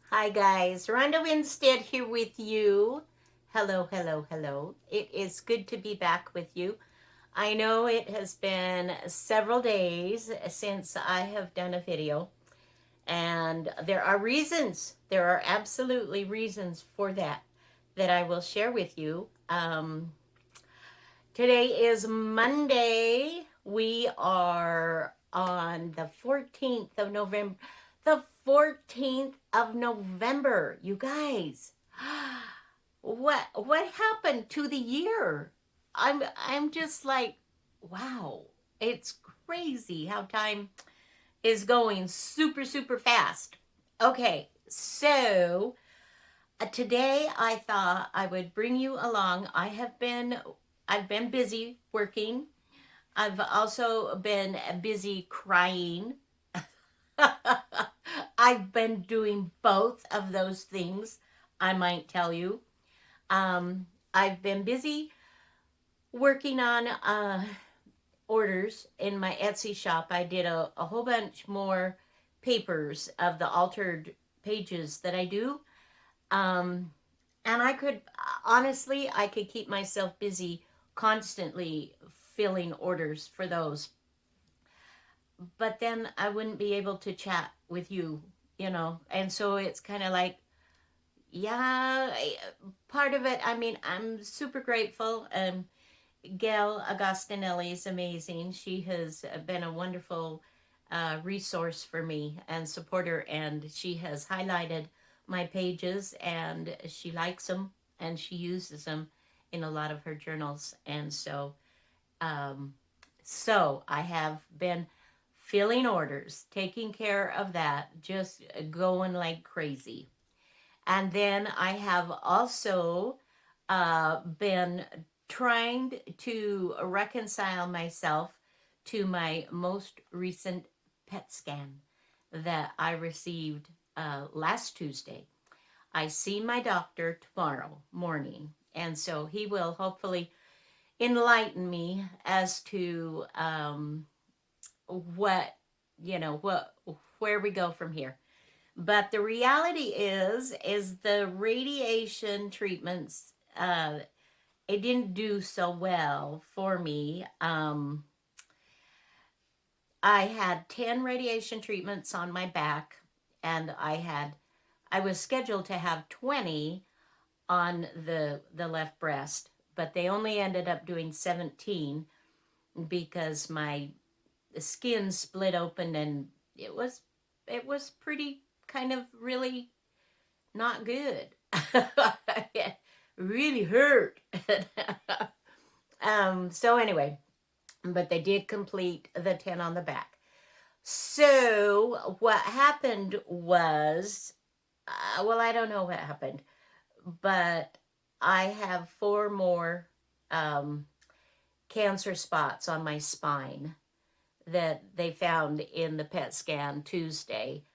Hi guys, Ronda Winstead here with you. Hello, hello, hello. It is good to be back with you. I know it has been several days since I have done a video, and there are reasons. There are absolutely reasons for that I will share with you. Today is Monday. We are on the 14th of November. The 14th of November, you guys. What happened to the year? I'm just like, wow. It's crazy how time is going super fast. Okay, so today I thought I would bring you along. I've been busy working. I've also been busy crying. I've been doing both of those things, I might tell you. I've been busy working on orders in my Etsy shop. I did a whole bunch more papers of the altered pages that I do. Um, and I could, honestly, I could keep myself busy constantly filling orders for those. But then I wouldn't be able to chat with you. And so it's kind of like, yeah, part of it, I mean, I'm super grateful. Gail Agostinelli is amazing. She has been a wonderful resource for me and supporter, and she has highlighted my pages, and she likes them, and she uses them in a lot of her journals. And um, so I have been filling orders, taking care of that, just going like crazy. And then I have also been trying to reconcile myself to my most recent PET scan that I received last Tuesday. I see my doctor tomorrow morning, and so he will hopefully enlighten me as to what what where we go from here. But the reality is the radiation treatments. It didn't do so well for me. I had 10 radiation treatments on my back, and I was scheduled to have 20 on the left breast, but they only ended up doing 17 because my skin split open, and it was pretty kind of really not good. It really hurt. So anyway, but they did complete the 10 on the back. So what happened was, well, I don't know what happened, but I have four more um, cancer spots on my spine that they found in the PET scan Tuesday,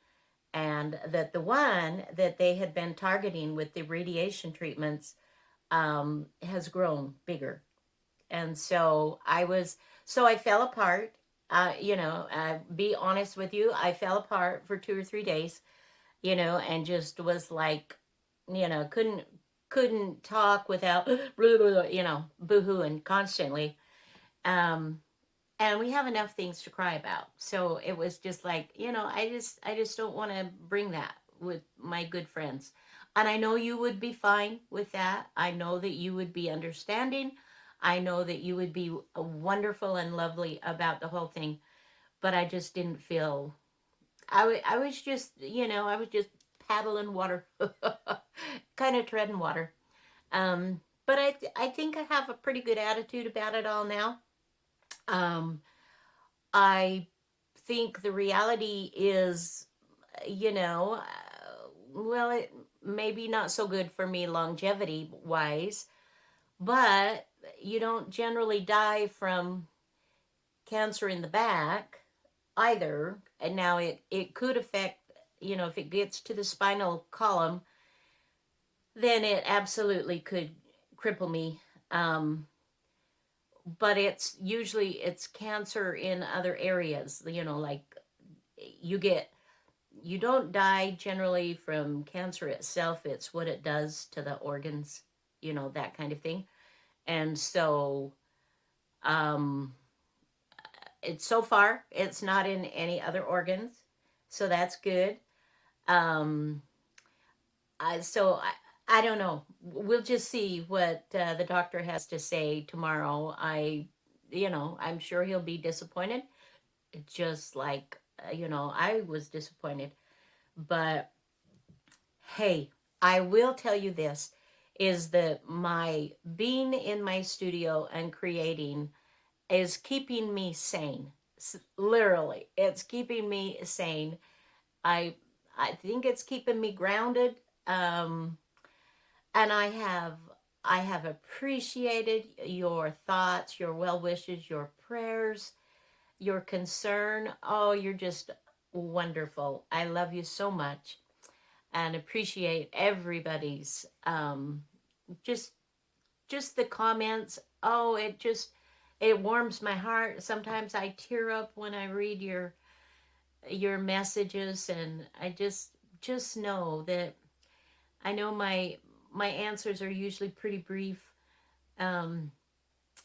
and that the one that they had been targeting with the radiation treatments has grown bigger. And so I fell apart. Be honest with you, I fell apart for 2 or 3 days, and just was like, couldn't talk without, boohooing constantly. Um, and we have enough things to cry about. So it was just like, I just don't want to bring that with my good friends. And I know you would be fine with that. I know that you would be understanding. I know that you would be wonderful and lovely about the whole thing. But I just didn't feel. I was just, I was just paddling water, kind of treading water. But I think I have a pretty good attitude about it all now. Um, I think the reality is, well, it maybe not so good for me longevity wise, but you don't generally die from cancer in the back either. And now it could affect, if it gets to the spinal column, then it absolutely could cripple me. But it's cancer in other areas, like you get you don't die generally from cancer itself. It's what it does to the organs, that kind of thing. And so, um, it's so far, it's not in any other organs. So that's good. Um, so I don't know. We'll just see what the doctor has to say tomorrow. I'm sure he'll be disappointed, just like, I was disappointed. But hey, I will tell you this is that my being in my studio and creating is keeping me sane. Literally, it's keeping me sane. I I think it's keeping me grounded. Um, and I have appreciated your thoughts, your well wishes, your prayers, your concern. Oh, you're just wonderful. I love you so much and appreciate everybody's just just the comments. Oh, it warms my heart. Sometimes I tear up when I read your messages, and I just know that I know my answers are usually pretty brief. Um,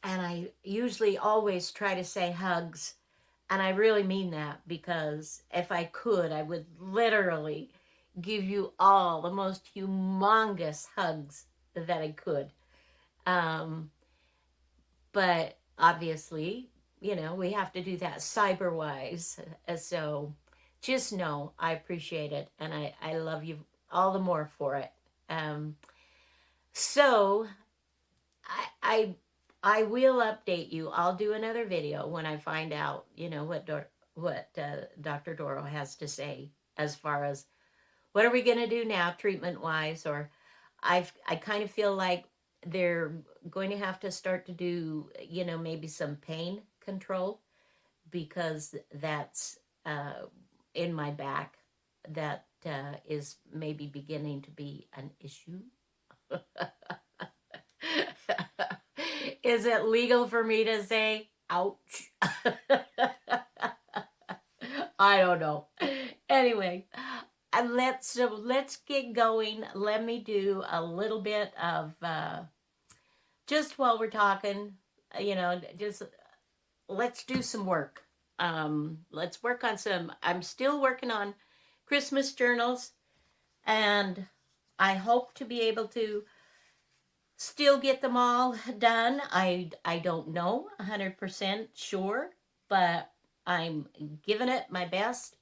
and I usually always try to say hugs. And I really mean that because if I could, I would literally give you all the most humongous hugs that I could. Um, but obviously, we have to do that cyber wise. So just know I appreciate it and I love you all the more for it. Um, so I I will update you. I'll do another video when I find out, what Dr. Doro has to say as far as what are we going to do now treatment wise, or I kind of feel like they're going to have to start to do, maybe some pain control because that's in my back that is maybe beginning to be an issue. Is it legal for me to say ouch? I don't know. Anyway, let's get going. Let me do a little bit of just while we're talking, just let's do some work. Let's work on some. I'm still working on Christmas journals, and I hope to be able to still get them all done. I don't know 100% sure, but I'm giving it my best.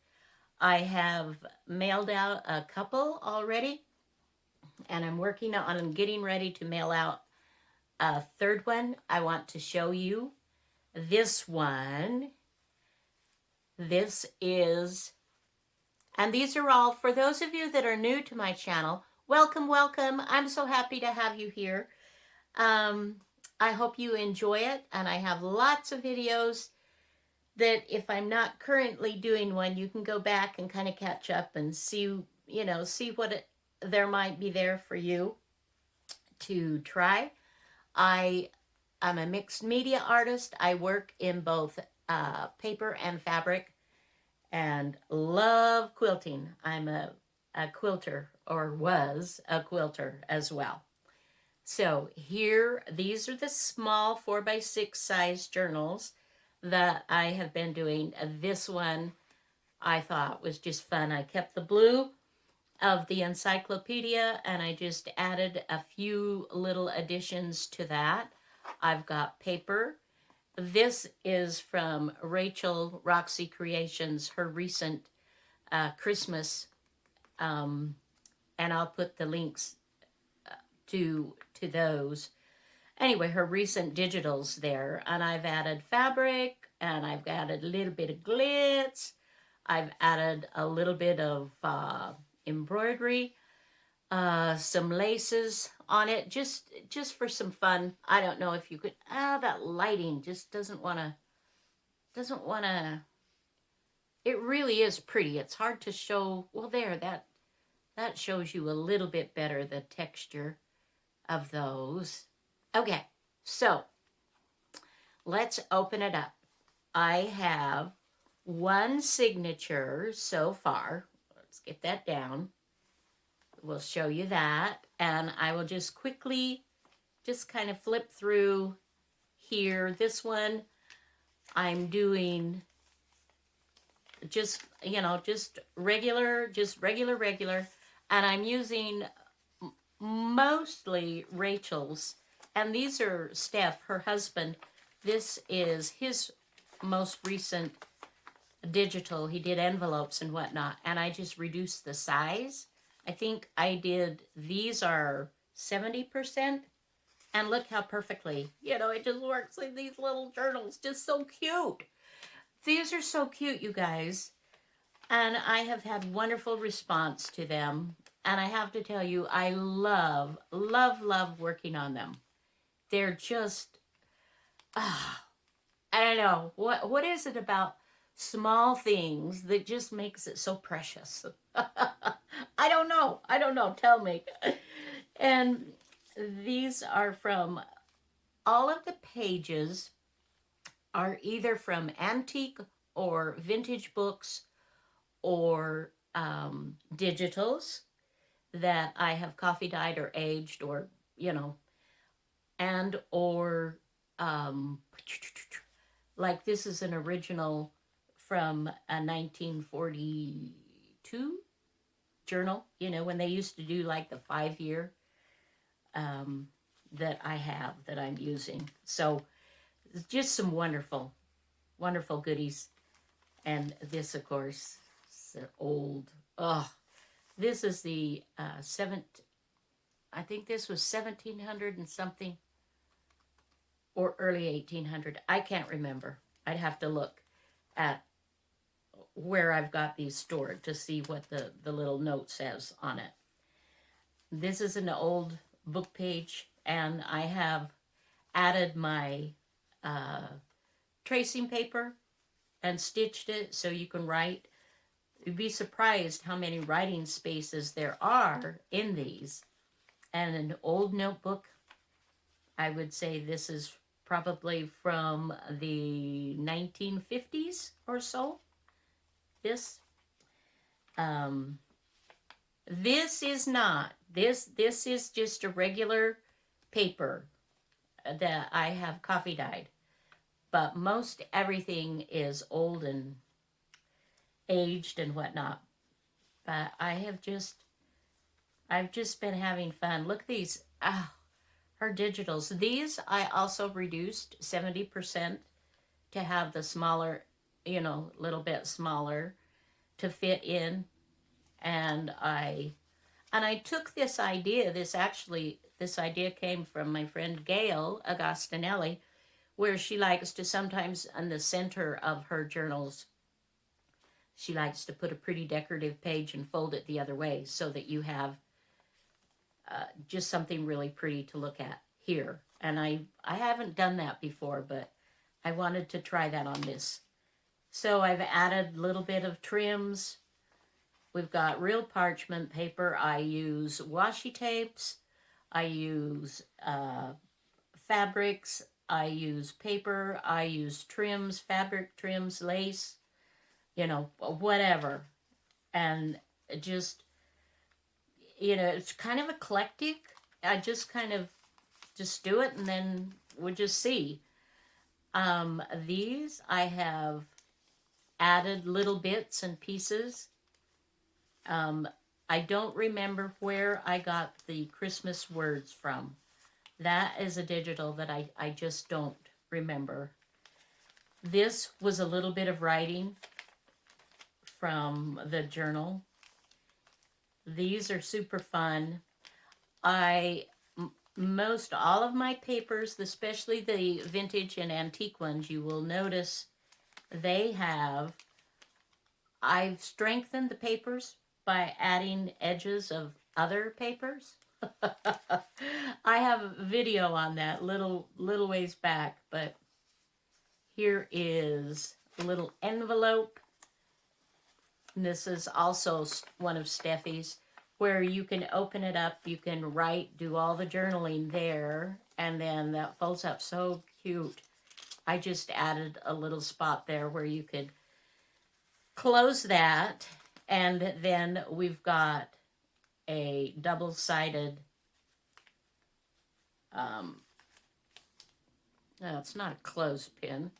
I have mailed out a couple already, and I'm working on getting ready to mail out a third one. I want to show you this one. This is, and these are all for those of you that are new to my channel. Welcome, welcome. I'm so happy to have you here. Um, I hope you enjoy it, and I have lots of videos that if I'm not currently doing one, you can go back and kind of catch up and see, see what there might be there for you to try. I am a mixed media artist. I work in both paper and fabric and love quilting. I'm a quilter, or was a quilter as well. So here, these are the small 4x6 size journals that I have been doing. This one I thought was just fun. I kept the blue of the encyclopedia and I just added a few little additions to that. I've got paper. This is from Rachel, Roxy Creations, her recent Christmas, and I'll put the links to those. Anyway, her recent digitals there, and I've added fabric, and I've added a little bit of glitz. I've added a little bit of embroidery, some laces on it, just for some fun. I don't know if you could. That lighting just doesn't want to. It really is pretty. It's hard to show. Well, there, that shows you a little bit better the texture of those. Okay, so let's open it up. I have one signature so far. Let's get that down. We'll show you that. And I will just quickly just kind of flip through here. This one I'm doing just, just regular. And I'm using mostly Rachel's. And these are Steph, her husband. This is his most recent digital. He did envelopes and whatnot. And I just reduced the size. I think I did, these are 70%. And look how perfectly, it just works in these little journals. Just so cute. These are so cute, you guys. And I have had wonderful response to them. And I have to tell you, I love working on them. They're just, I don't know. What is it about small things that just makes it so precious? I don't know. Tell me. And these are from, all of the pages are either from antique or vintage books or digitals that I have coffee dyed or aged, or and or like this is an original from a 1942 journal, when they used to do like the 5-year that I'm using. So just some wonderful goodies. And this, of course, is old. Oh, this is the I think this was 1700 and something, or early 1800. I can't remember. I'd have to look at where I've got these stored to see what the little note says on it. This is an old book page, and I have added my tracing paper and stitched it so you can write. You'd be surprised how many writing spaces there are in these. And an old notebook, I would say this is probably from the 1950s or so. This is not, this is just a regular paper that I have coffee dyed. But most everything is old and aged and whatnot. But I've just been having fun. Look at these. Her digitals. These I also reduced 70% to have the smaller, little bit smaller to fit in. And I took this idea. This idea came from my friend Gail Agostinelli, where she likes to sometimes on the center of her journals, she likes to put a pretty decorative page and fold it the other way so that you have just something really pretty to look at here. And I haven't done that before, but I wanted to try that on this. So I've added a little bit of trims. We've got real parchment paper. I use washi tapes. I use fabrics. I use paper. I use trims, fabric trims, lace, whatever. And just, it's kind of eclectic. I just kind of just do it, and then we'll just see. These I have added little bits and pieces. I don't remember where I got the Christmas words from. That is a digital that I just don't remember. This was a little bit of writing from the journal. These are super fun. Most all of my papers, especially the vintage and antique ones, you will notice I've strengthened the papers by adding edges of other papers. I have a video on that little ways back, but here is a little envelope. And this is also one of Steffi's, where you can open it up, you can write, do all the journaling there, and then that folds up so cute. I just added a little spot there where you could close that And then we've got a double-sided, um, no, it's not a clothespin,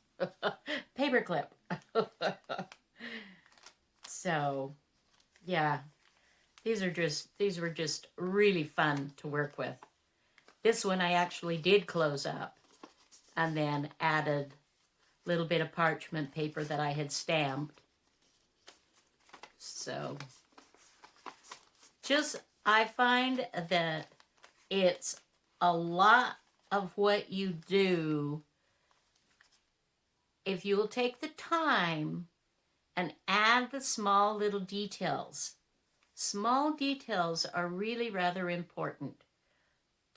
paper clip. So, yeah, these were just really fun to work with. This one I actually did close up and then added a little bit of parchment paper that I had stamped. So, I find that it's a lot of what you do if you will take the time and add the small little details. Small details are really rather important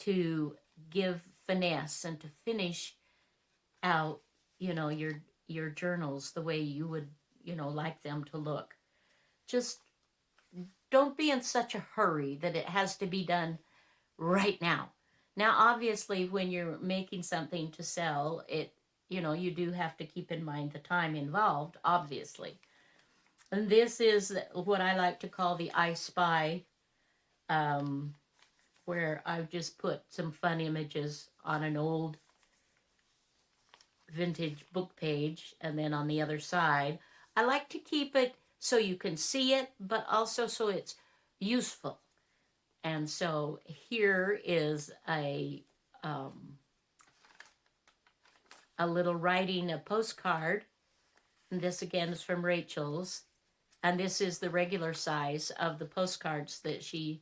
to give finesse and to finish out, your journals the way you would, like them to look. Just don't be in such a hurry that it has to be done right now. Now, obviously, when you're making something to sell, you do have to keep in mind the time involved, obviously. And this is what I like to call the I Spy, um, where I've just put some fun images on an old vintage book page, and then on the other side, I like to keep it so you can see it, but also so it's useful. And so here is a little writing, a postcard. And this again is from Rachel's. And this is the regular size of the postcards that she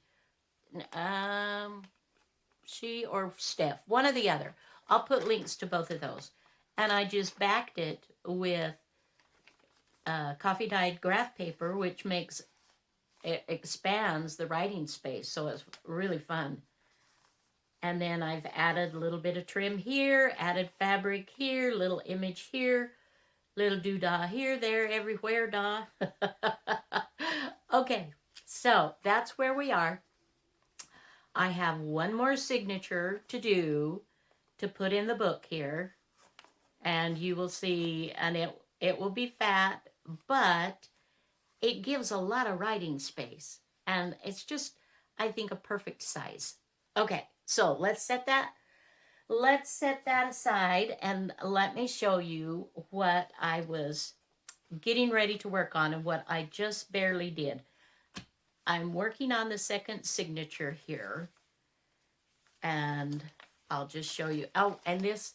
or Steph, one or the other. I'll put links to both of those. And I just backed it with coffee dyed graph paper, which it expands the writing space. So it's really fun. And then I've added a little bit of trim here, added fabric here, little image here, little doodah here, there, everywhere, dah. Okay, so that's where we are. I have one more signature to do to put in the book here. And you will see, and it will be fat, but it gives a lot of writing space. And it's just, I think, a perfect size. Okay, so let's set that aside and let me show you what I was getting ready to work on and what I just barely did. I'm working on the second signature here, and I'll just show you. Oh, and this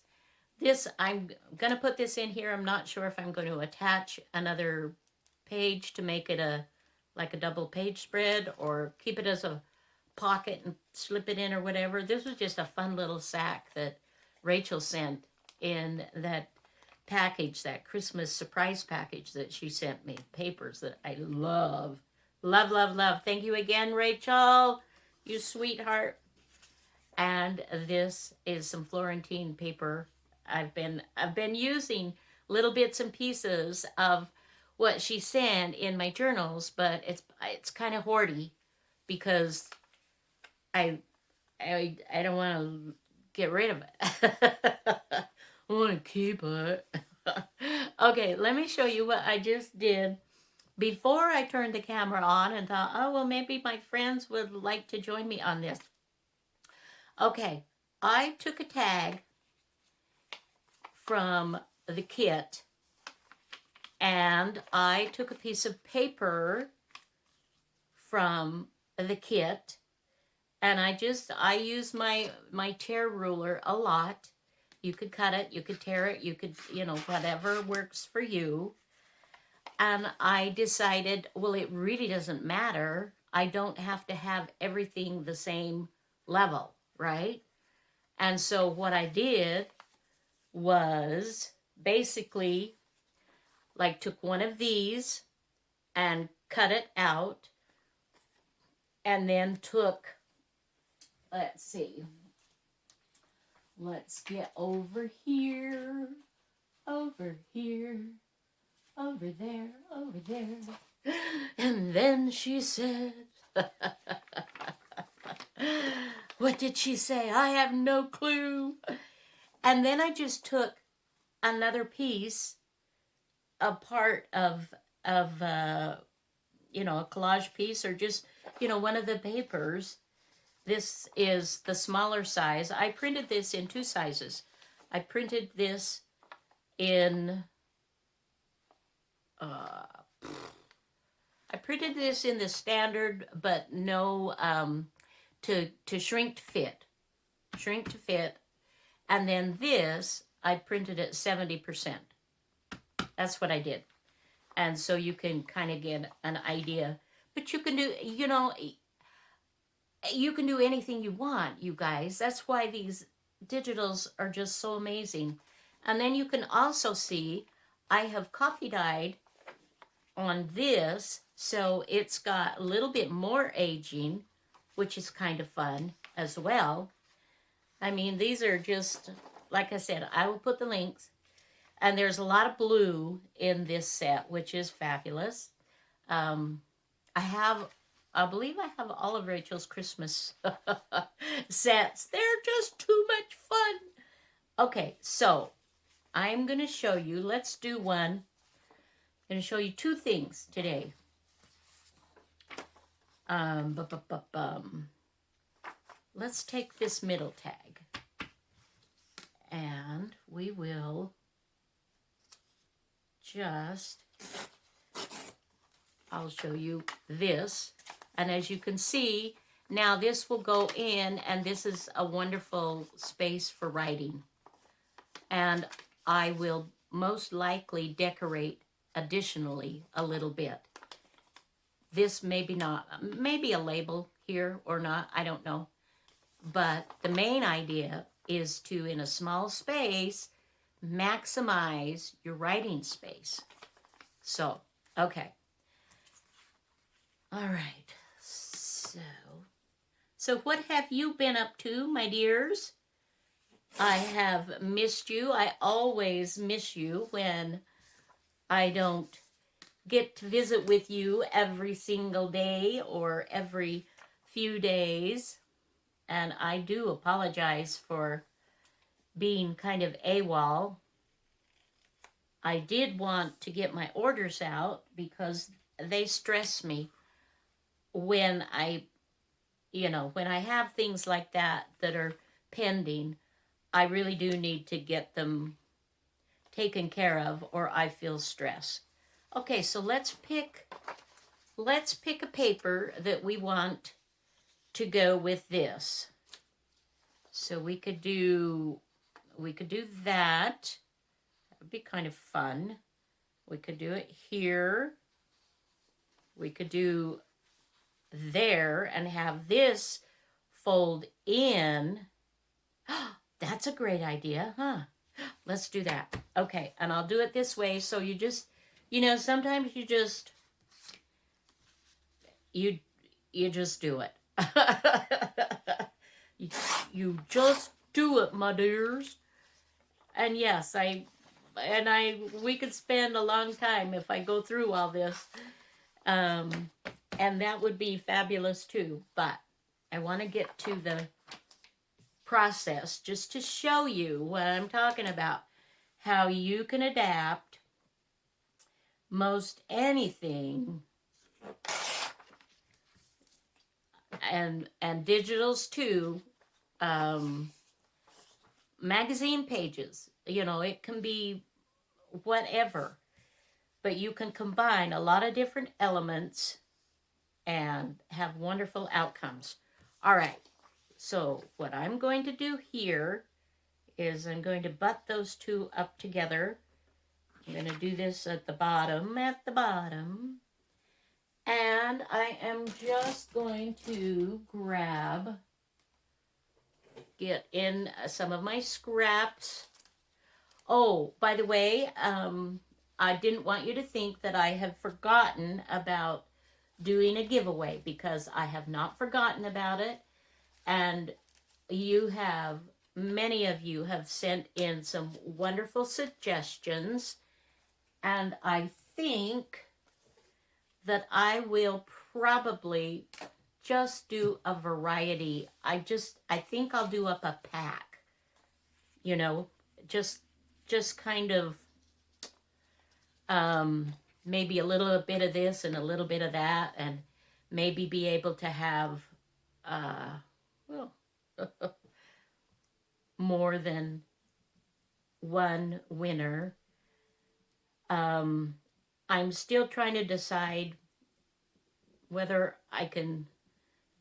I'm going to put this in here. I'm not sure if I'm going to attach another page to make it like a double page spread or keep it as a pocket and slip it in or whatever. This was just a fun little sack that Rachel sent in that package, that Christmas surprise package that she sent me. Papers that I love. Love, love, love. Thank you again, Rachel. You sweetheart. And this is some Florentine paper. I've been using little bits and pieces of what she sent in my journals, but it's kind of hoardy because I don't want to get rid of it. I want to keep it. Okay, let me show you what I just did before I turned the camera on and thought, oh, well, maybe my friends would like to join me on this. Okay, I took a tag from the kit and I took a piece of paper from the kit and I use my tear ruler a lot. You could cut it, you could tear it, you could, whatever works for you. And I decided, well, it really doesn't matter. I don't have to have everything the same level, right? And so what I did was basically took one of these and cut it out and then took, let's get over here, over there. And then she said, what did she say? I have no clue. And then I just took another piece, a part of you know, a collage piece or just, you know, one of the papers. This is the smaller size. I printed this in 2 sizes. I printed this in, uh, I printed this in the standard, but no, to shrink to fit. And then this, I printed at 70%. That's what I did. And so you can kind of get an idea. But you can do, you know, you can do anything you want, you guys. That's why these digitals are just so amazing. And then you can also see I have coffee dyed on this, so it's got a little bit more aging, which is kind of fun as well. I mean, these are just, like I said, I will put the links. And there's a lot of blue in this set, which is fabulous. Um, I believe I have all of Rachel's Christmas sets. They're just too much fun. Okay, so I'm going to show you, let's do one. I'm going to show you 2 things today. Let's take this middle tag. And we will just, I'll show you this. And as you can see, now this will go in, and this is a wonderful space for writing. And I will most likely decorate additionally a little bit. This maybe not, maybe a label here or not, I don't know. But the main idea is to, in a small space, maximize your writing space. So, okay. All right. So what have you been up to, my dears? I have missed you. I always miss you when I don't get to visit with you every single day or every few days. And I do apologize for being kind of AWOL. I did want to get my orders out because they stress me when when I have things like that that are pending. I really do need to get them taken care of, or I feel stress. Okay, so let's pick a paper that we want to go with this. So we could do that. That would be kind of fun. We could do it here. We could do there and have this fold in. That's a great idea, huh? Let's do that. Okay, and I'll do it this way. So you just, sometimes you just do it. you just do it, my dears. And yes, we could spend a long time if I go through all this. And that would be fabulous too. But I want to get to the process just to show you what I'm talking about. How you can adapt most anything, and digitals too. Magazine pages, it can be whatever, but you can combine a lot of different elements and have wonderful outcomes. All right, so what I'm going to do here is I'm going to butt those 2 up together. I'm going to do this at the bottom, and I am just going to get in some of my scraps. Oh, by the way, I didn't want you to think that I have forgotten about doing a giveaway, because I have not forgotten about it. And many of you have sent in some wonderful suggestions. And I think that I will probably just do a variety. I think I'll do up a pack, just kind of, maybe a little bit of this and a little bit of that, and maybe be able to have, well, more than one winner. I'm still trying to decide whether I can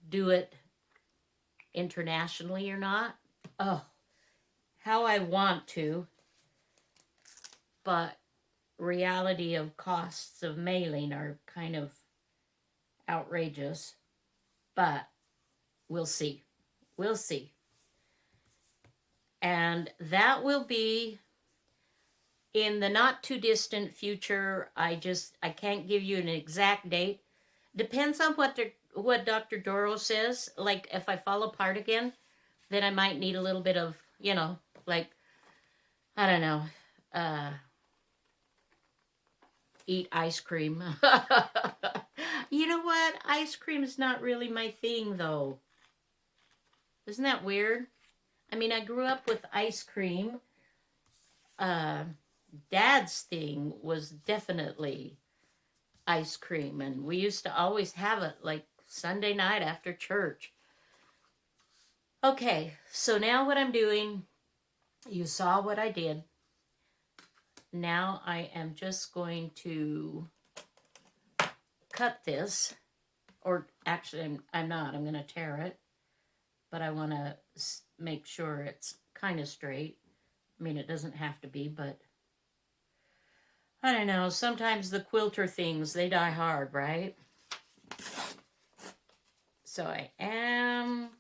do it internationally or not. Oh, how I want to, but reality of costs of mailing are kind of outrageous, but we'll see. We'll see. And that will be in the not too distant future. I can't give you an exact date. Depends on what Dr. Doro says. Like if I fall apart again, then I might need a little bit of, like, I don't know, eat ice cream. You know what? Ice cream is not really my thing, though. Isn't that weird? I mean, I grew up with ice cream. Dad's thing was definitely ice cream, and we used to always have it like Sunday night after church. Okay, so now what I'm doing, you saw what I did. Now I am just going to cut this, or actually I'm not. I'm going to tear it, but I want to make sure it's kind of straight. I mean, it doesn't have to be, but I don't know. Sometimes the quilter things, they die hard, right? So I am...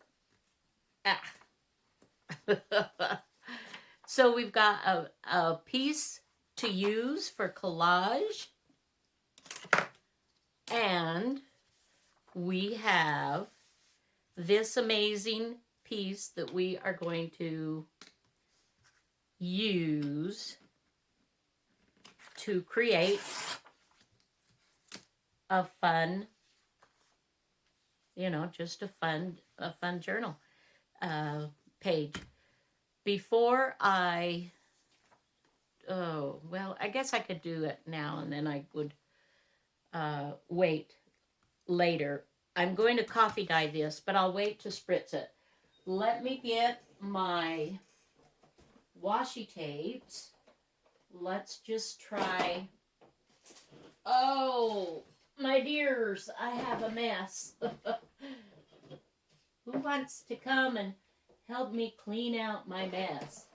So we've got a piece to use for collage. And we have this amazing piece that we are going to use to create a fun, just a fun journal page. Before I guess I could do it now, and then I would wait later. I'm going to coffee dye this, but I'll wait to spritz it. Let me get my washi tapes. Let's just try. Oh, my dears, I have a mess. Who wants to come and help me clean out my mess?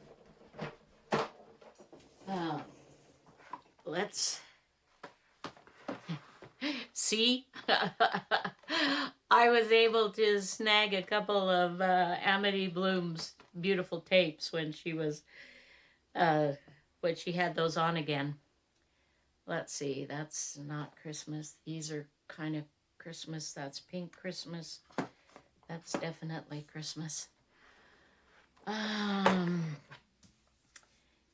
Let's see. I was able to snag a couple of Amity Bloom's beautiful tapes when she was when she had those on again. Let's see, that's not Christmas. These are kind of Christmas. That's pink Christmas. That's definitely Christmas.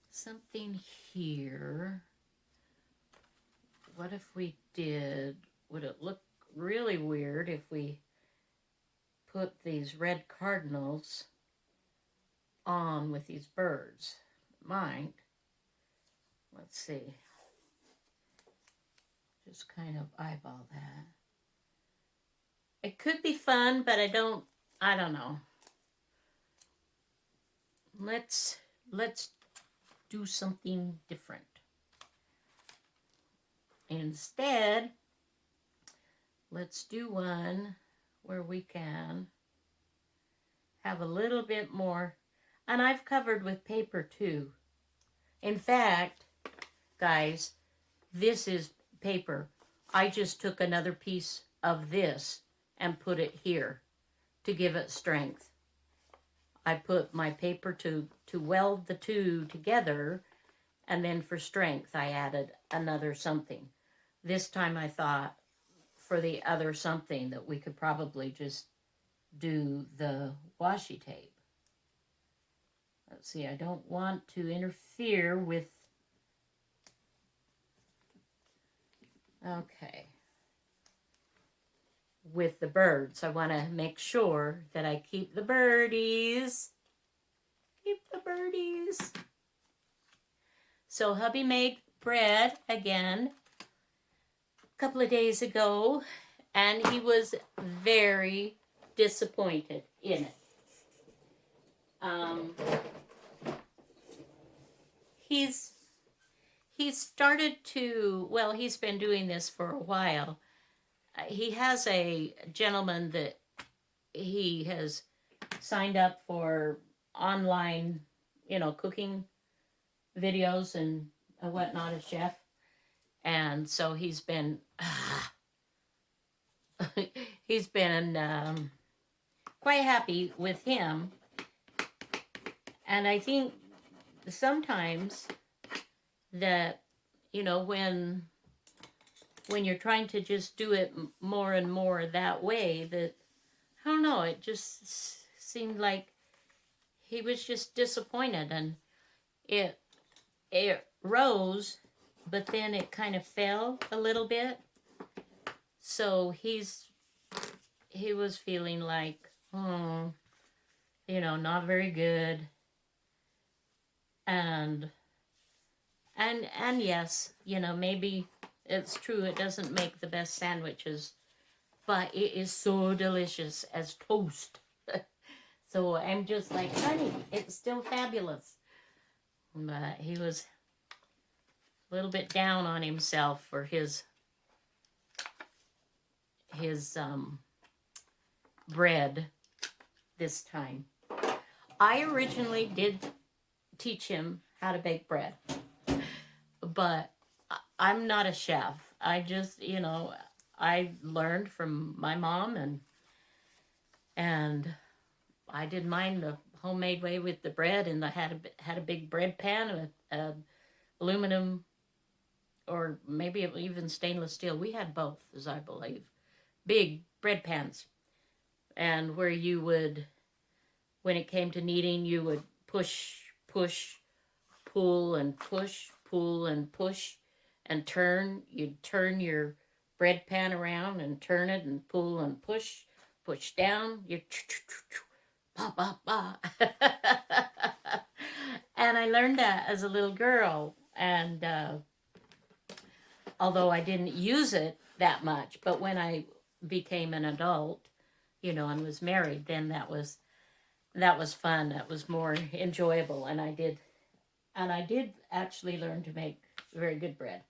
Something here. What if we did, would it look really weird if we put these red cardinals on with these birds? It might. Let's see. Just kind of eyeball that. It could be fun, but I don't know. Let's do something different. Instead, let's do one where we can have a little bit more, and I've covered with paper too. In fact, guys, this is paper. I just took another piece of this and put it here to give it strength. I put my paper to weld the two together, and then for strength I added another something. This time I thought for the other something that we could probably just do the washi tape. Let's see, I don't want to interfere with... Okay. With the birds. I want to make sure that I keep the birdies. Keep the birdies. So hubby made bread again. couple of days ago, and he was very disappointed in it. Um, he's started to, well, he's been doing this for a while. He has a gentleman that he has signed up for online, cooking videos and whatnot, a chef. And so he's been he's been quite happy with him. And I think sometimes that, when you're trying to just do it more and more that way, that, I don't know, it just seemed like he was just disappointed, and it rose, but then it kind of fell a little bit. So he was feeling like, not very good. And yes, maybe it's true, it doesn't make the best sandwiches, but it is so delicious as toast. So I'm just like, honey, it's still fabulous. But he was a little bit down on himself for his bread this time. I originally did teach him how to bake bread, but I'm not a chef. I just, I learned from my mom, and I did mine the homemade way with the bread, and I had a big bread pan with aluminum, or maybe even stainless steel. We had both, as I believe, big bread pans, and where you would, when it came to kneading, you would push, pull, and push, pull, and push, and turn. You'd turn your bread pan around and turn it and pull and push down. You ba ba ba. And I learned that as a little girl, and although I didn't use it that much, but when I became an adult, and was married, then that was fun. That was more enjoyable, and I did actually learn to make very good bread.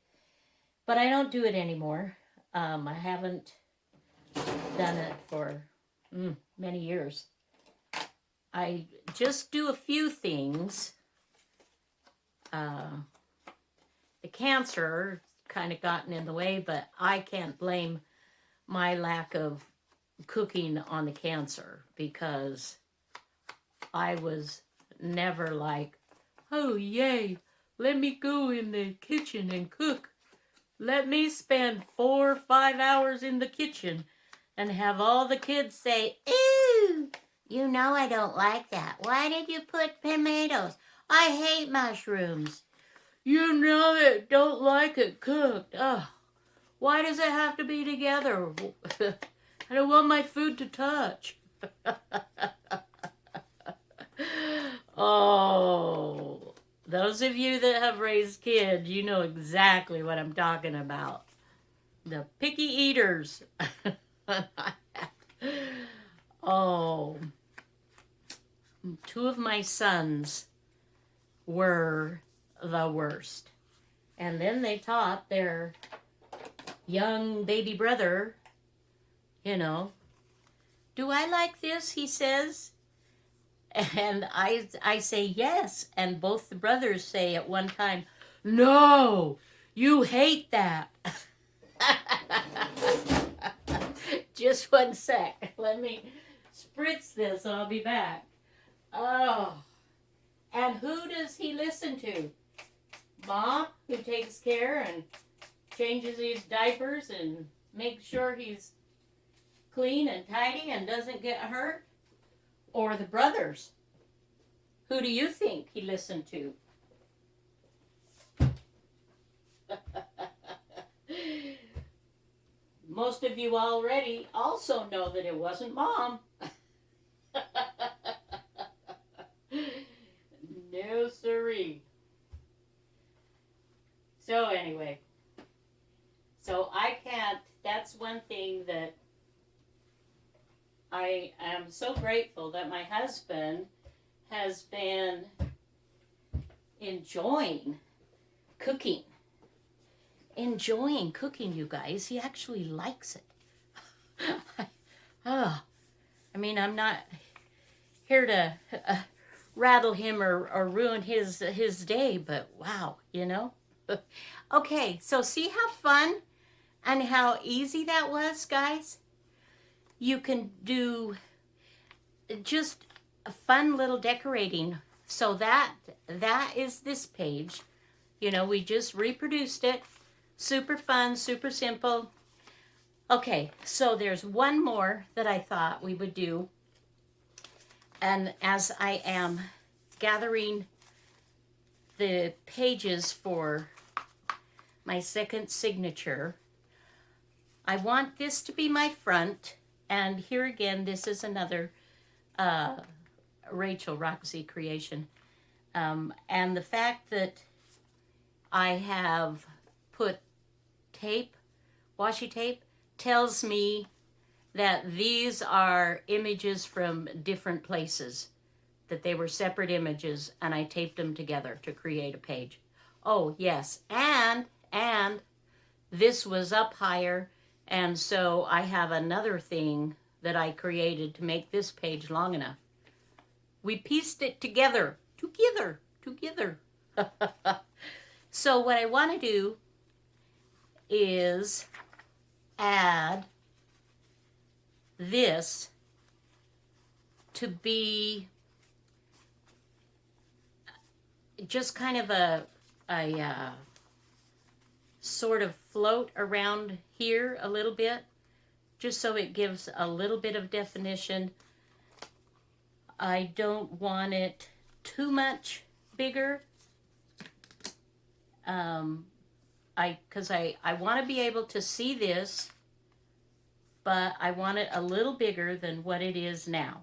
But I don't do it anymore. I haven't done it for many years. I just do a few things. The cancer kind of gotten in the way, but I can't blame my lack of cooking on the cancer, because I was never like, oh yay, let me go in the kitchen and cook. Let me spend 4 or 5 hours in the kitchen and have all the kids say, ew, I don't like that. Why did you put tomatoes? I hate mushrooms. That don't like it cooked. Ugh. Why does it have to be together? I don't want my food to touch. Oh, those of you that have raised kids, you know exactly what I'm talking about. The picky eaters. Oh, 2 of my sons were the worst. And then they taught their young baby brother, do I like this, he says. And I say yes. And both the brothers say at one time, no, you hate that. Just one sec. Let me spritz this and I'll be back. Oh. And who does he listen to? Mom, who takes care and changes his diapers and makes sure he's clean and tidy and doesn't get hurt? Or the brothers? Who do you think he listened to? Most of you already also know that it wasn't Mom. No siree. So anyway, So I can't, that's one thing that I am so grateful that my husband has been enjoying cooking. Enjoying cooking, you guys. He actually likes it. Oh, I mean, I'm not here to rattle him or ruin his day, but wow, you know? Okay, so see how fun and how easy that was, guys? You can do just a fun little decorating. So that is this page. You know, we just reproduced it. Super fun, super simple. Okay, so there's one more that I thought we would do. And as I am gathering the pages for my second signature, I want this to be my front. And here again, this is another Rachel Roxy creation. And the fact that I have put tape, washi tape, tells me that these are images from different places, that they were separate images, and I taped them together to create a page. Oh, yes, and this was up higher, and so I have another thing that I created to make this page long enough. We pieced it together. So what I want to do is add this to be just kind of a sort of float around here a little bit, just so it gives a little bit of definition. I don't want it too much bigger, because I want to be able to see this, but I want it a little bigger than what it is now,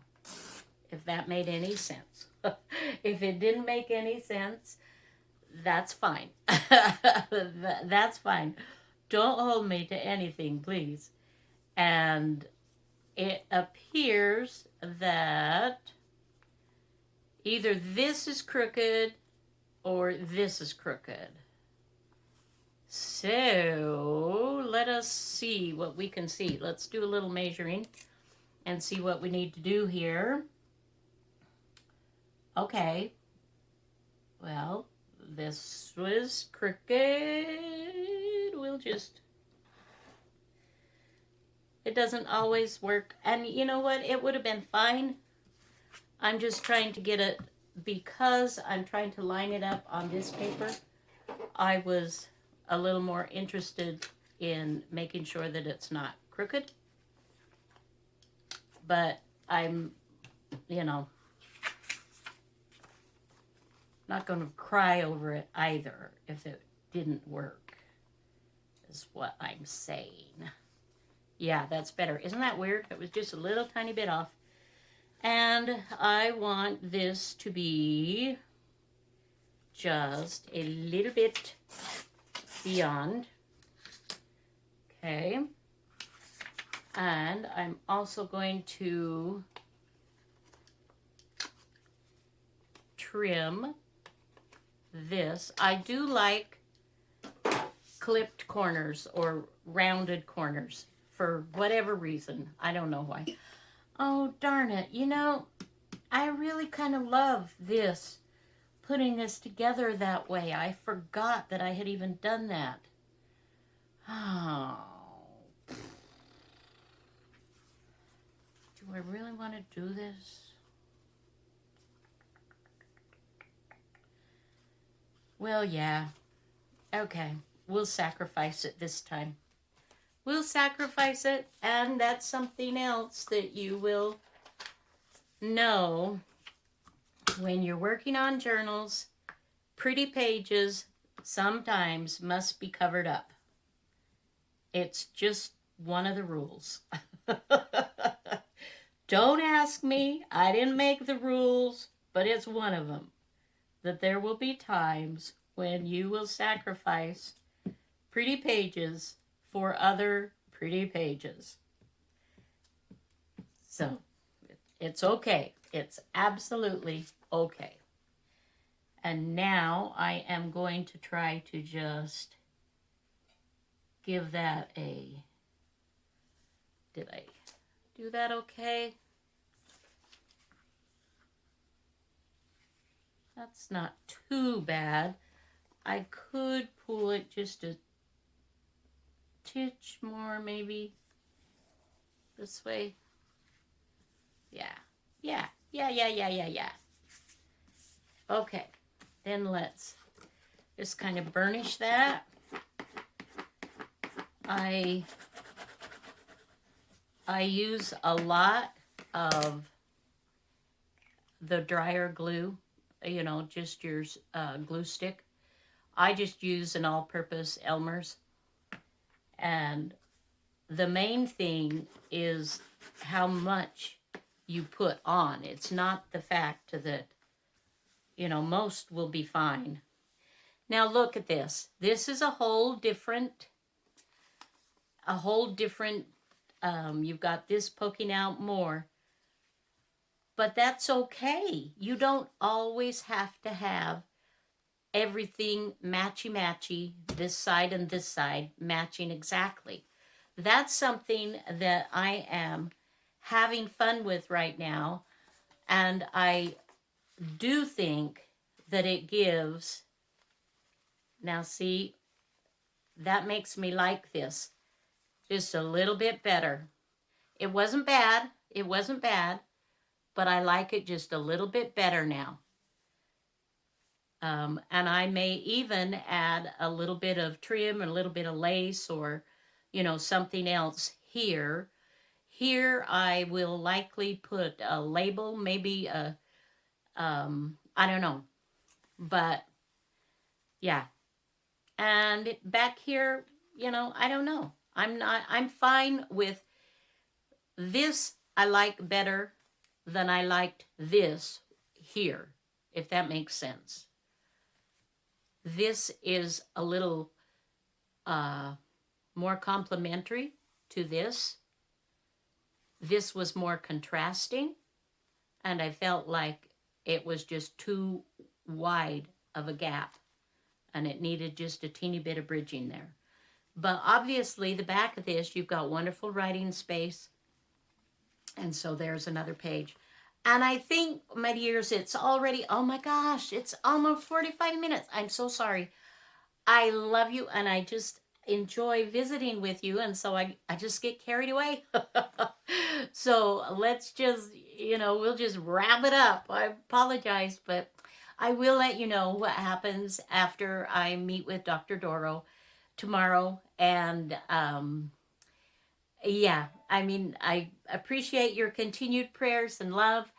if that made any sense. If it didn't make any sense, that's fine. That's fine. Don't hold me to anything, please. And it appears that either this is crooked or this is crooked. So let us see what we can see. Let's do a little measuring and see what we need to do here. Okay. Well, this was crooked. We'll just... It doesn't always work. And you know what? It would have been fine. I'm just trying to get it, because I'm trying to line it up on this paper. I was a little more interested in making sure that it's not crooked. But I'm, you know, not going to cry over it either if it didn't work, is what I'm saying. Yeah, that's better. Isn't that weird? It was just a little tiny bit off. And I want this to be just a little bit beyond. Okay. And I'm also going to trim this. I do like clipped corners or rounded corners for whatever reason. I don't know why. Oh, darn it. You know, I really kind of love this, putting this together that way. I forgot that I had even done that. Oh. Do I really want to do this? Well, yeah. Okay. We'll sacrifice it this time. We'll sacrifice it, and that's something else that you will know when you're working on journals. Pretty pages sometimes must be covered up. It's just one of the rules. Don't ask me. I didn't make the rules, but it's one of them. That there will be times when you will sacrifice pretty pages for other pretty pages. So it's okay. It's absolutely okay. And now I am going to try to just give that a, did I do that okay? That's not too bad. I could pull it just a titch more, maybe this way. Yeah. Okay, then let's just kind of burnish that. I use a lot of the dryer glue, you know, just your glue stick. I just use an all-purpose Elmer's. And the main thing is how much you put on. It's not the fact that, you know, most will be fine. Now look at this. This is a whole different, you've got this poking out more. But that's okay. You don't always have to have everything matchy-matchy, this side and this side matching exactly. That's something that I am having fun with right now. And I do think that it gives, now see, that makes me like this just a little bit better. It wasn't bad, but I like it just a little bit better now. And I may even add a little bit of trim, a little bit of lace, or, you know, something else here. Here I will likely put a label, maybe a, I don't know, but yeah. And back here, you know, I don't know. I'm fine with this. I like better than I liked this here, if that makes sense. This is a little more complementary to this. This was more contrasting, and I felt like it was just too wide of a gap, and it needed just a teeny bit of bridging there. But obviously, the back of this, you've got wonderful writing space, and so there's another page. And I think, my dears, it's already, oh my gosh, it's almost 45 minutes. I'm so sorry. I love you, and I just enjoy visiting with you, and so I just get carried away. So let's just, you know, we'll just wrap it up. I apologize, but I will let you know what happens after I meet with Dr. Doro tomorrow. And yeah, I mean, I appreciate your continued prayers and love.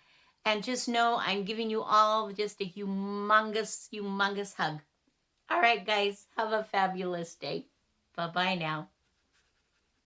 And just know I'm giving you all just a humongous hug. All right, guys, have a fabulous day. Bye-bye now.